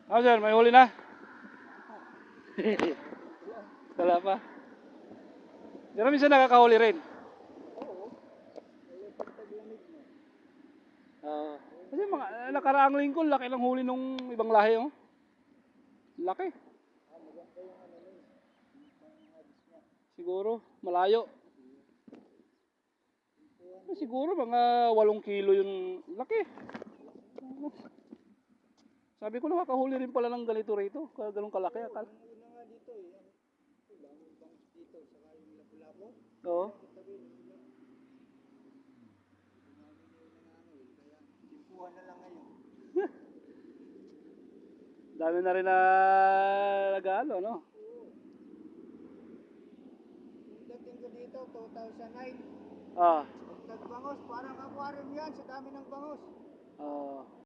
Ah, sir, may huli na? Wala pa. Pero minsan nakakahuli rin. Ah, kasi mga nakaraang linggo, laki ng huli nung ibang lahi, oh. Laki. Siguro, malayo. Siguro mga 8 kilo yung laki. Sabi ko nakakahuli rin pala ng ganito rito, ganun kalaki akal. Oo. Dami na rin na nag-ano, no? Dating ko dito, 2009. Ah, Nagbangos, parang aquarium yan sa dami ng bangos. ah.